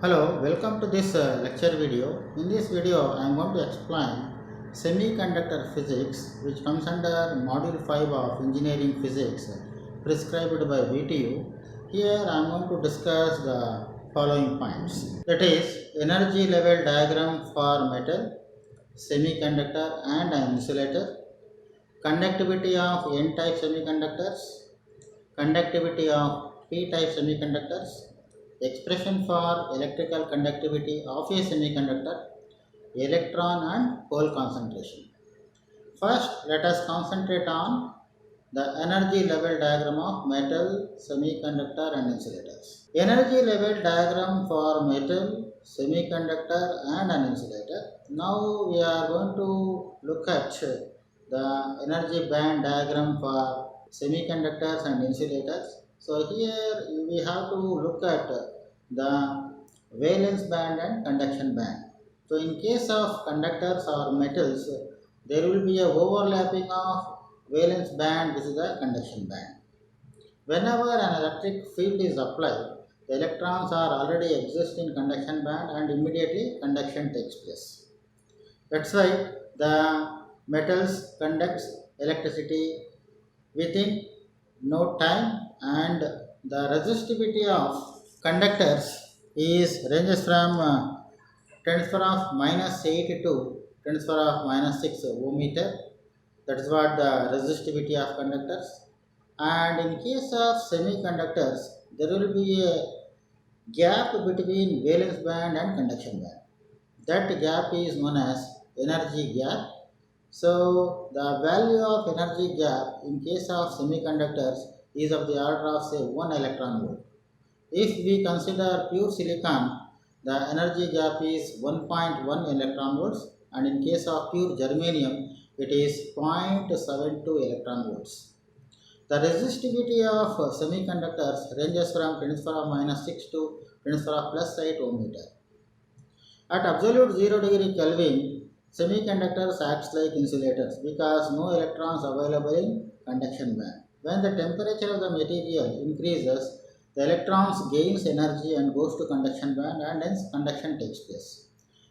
Hello, welcome to this lecture video. In this video, I am going to explain semiconductor physics, which comes under Module 5 of Engineering Physics prescribed by VTU. Here, I am going to discuss the following points. That is, energy level diagram for metal, semiconductor and an insulator, conductivity of N-type semiconductors, conductivity of P-type semiconductors, expression for electrical conductivity of a semiconductor, electron and hole concentration. First, let us concentrate on the energy level diagram of metal, semiconductor and insulators. Energy level diagram for metal, semiconductor and an insulator. Now we are going to look at the energy band diagram for semiconductors and insulators. So here we have to look at the valence band and conduction band. So in case of conductors or metals, there will be a overlapping of valence band, which is the conduction band. Whenever an electric field is applied, the electrons are already exist in conduction band and immediately conduction takes place. That's why the metals conducts electricity within no time, and the resistivity of conductors is ranges from 10 to the power of minus 8 to 10 to the power of minus 6 ohm meter. That is what the resistivity of conductors. And in case of semiconductors, there will be a gap between valence band and conduction band. That gap is known as energy gap. So the value of energy gap in case of semiconductors is of the order of say 1 electron volt. If we consider pure silicon, the energy gap is 1.1 electron volts, and in case of pure germanium, it is 0.72 electron volts. The resistivity of semiconductors ranges from 10 to the power minus 6 to 10 to the power plus 8 ohm meter. At absolute 0 degree Kelvin, semiconductors acts like insulators because no electrons available in conduction band. When the temperature of the material increases, the electrons gains energy and goes to conduction band, and hence conduction takes place.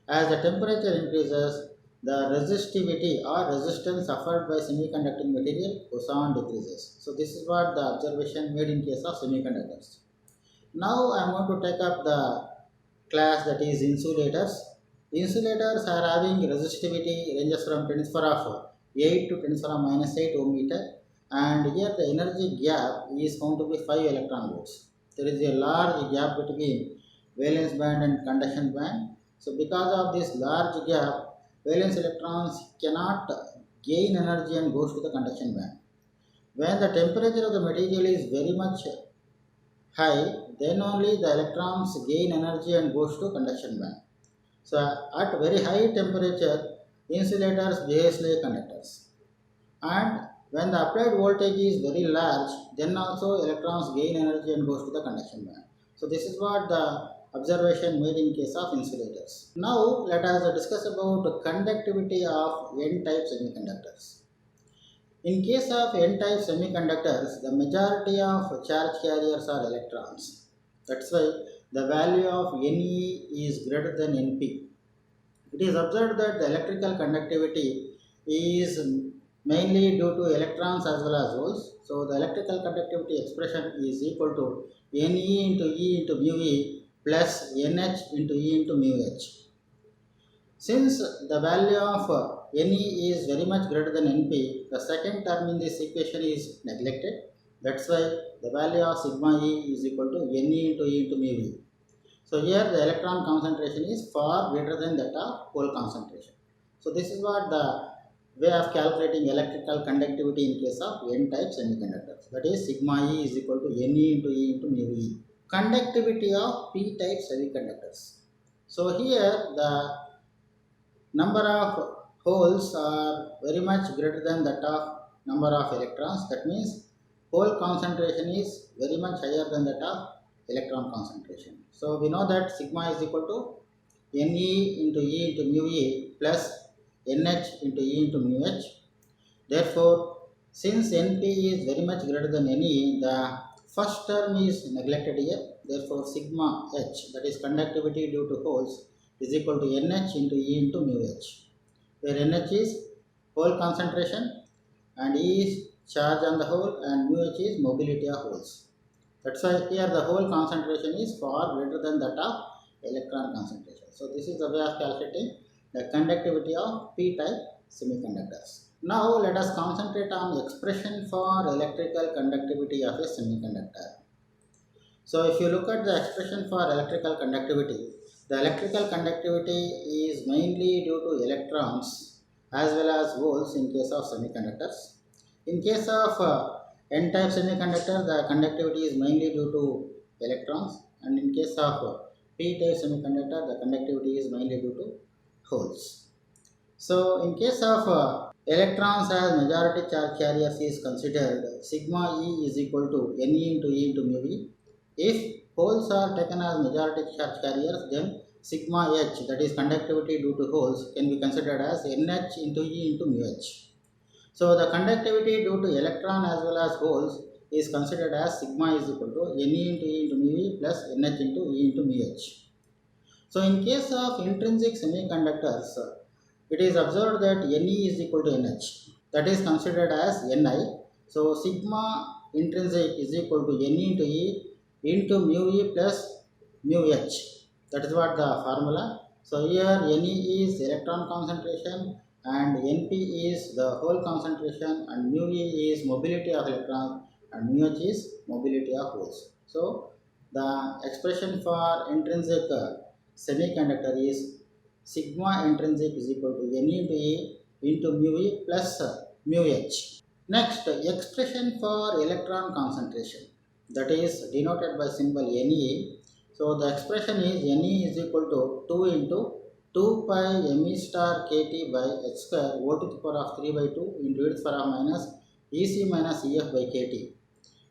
As the temperature increases, the resistivity or resistance offered by semiconducting material goes on decreases. So this is what the observation made in case of semiconductors. Now I am going to take up the class, that is insulators. Insulators are having resistivity ranges from 10 to the power 8 to 10 to the power minus 8 ohm meter, and here the energy gap is found to be 5 electron volts. There is a large gap between valence band and conduction band. So because of this large gap, valence electrons cannot gain energy and goes to the conduction band. When the temperature of the material is very much high, then only the electrons gain energy and goes to conduction band. So at very high temperature, insulators behave like conductors. And when the applied voltage is very large, then also electrons gain energy and goes to the conduction band. So this is what the observation made in case of insulators. Now let us discuss about conductivity of N-type semiconductors. In case of N-type semiconductors, the majority of charge carriers are electrons. That's why the value of Ne is greater than Np. It is observed that the electrical conductivity is mainly due to electrons as well as holes. So the electrical conductivity expression is equal to Ne into E into mu E plus Nh into E into mu H. Since the value of Ne is very much greater than Np, the second term in this equation is neglected. That's why the value of sigma E is equal to Ne into E into mu E. So here the electron concentration is far greater than that of hole concentration. So this is what the way of calculating electrical conductivity in case of N-type semiconductors. That is sigma E is equal to Ne into E into mu E. Conductivity of P-type semiconductors. So here the number of holes are very much greater than that of number of electrons. That means hole concentration is very much higher than that of electron concentration. So we know that sigma is equal to Ne into E into mu E plus Nh into E into mu H. Therefore, since Np is very much greater than Ne, the first term is neglected here. Therefore, sigma h, that is conductivity due to holes, is equal to nh into E into mu h, where nh is hole concentration and E is charge on the hole and mu h is mobility of holes. That's why here the hole concentration is far greater than that of electron concentration. So this is the way of calculating the conductivity of p-type semiconductors. Now let us concentrate on expression for electrical conductivity of a semiconductor. So if you look at the expression for electrical conductivity, the electrical conductivity is mainly due to electrons as well as holes in case of semiconductors. In case of N-type semiconductor, the conductivity is mainly due to electrons, and in case of P-type semiconductor, the conductivity is mainly due to holes. So in case of electrons as majority charge carriers is considered, sigma E is equal to Ne into E into mu E. If holes are taken as majority charge carriers, then sigma H, that is conductivity due to holes, can be considered as Nh into E into mu H. So the conductivity due to electron as well as holes is considered as sigma is equal to Ne into E into mu E plus Nh into E into mu H. So in case of intrinsic semiconductors, it is observed that Ne is equal to Nh. That is considered as Ni. So sigma intrinsic is equal to Ne into E into mu E plus mu H. That is what the formula. So here Ne is electron concentration and Np is the hole concentration and mu E is mobility of electrons and mu H is mobility of holes. So the expression for intrinsic semiconductor is sigma intrinsic is equal to Ne into E into mu E plus mu H. Next, expression for electron concentration, that is denoted by symbol Ne. So the expression is Ne is equal to 2 into 2 pi me star kt by h square O to the power of 3 by 2 into e to the power of minus Ec minus Ef by kt.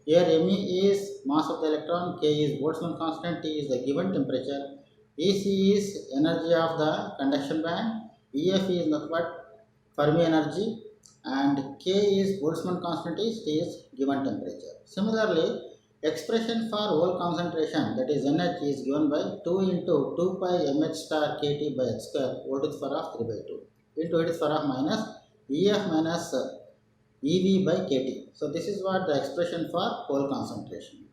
Here Me is mass of the electron, K is Boltzmann constant, T is the given temperature, Ec is energy of the conduction band, Ef is nothing but Fermi energy, and K is Boltzmann constant is given temperature. Similarly, expression for hole concentration, that is NH, is given by 2 into 2 pi mh star kt by h square O to the power of 3 by 2 into e to the power of minus Ef minus EV by kt. So this is what the expression for hole concentration.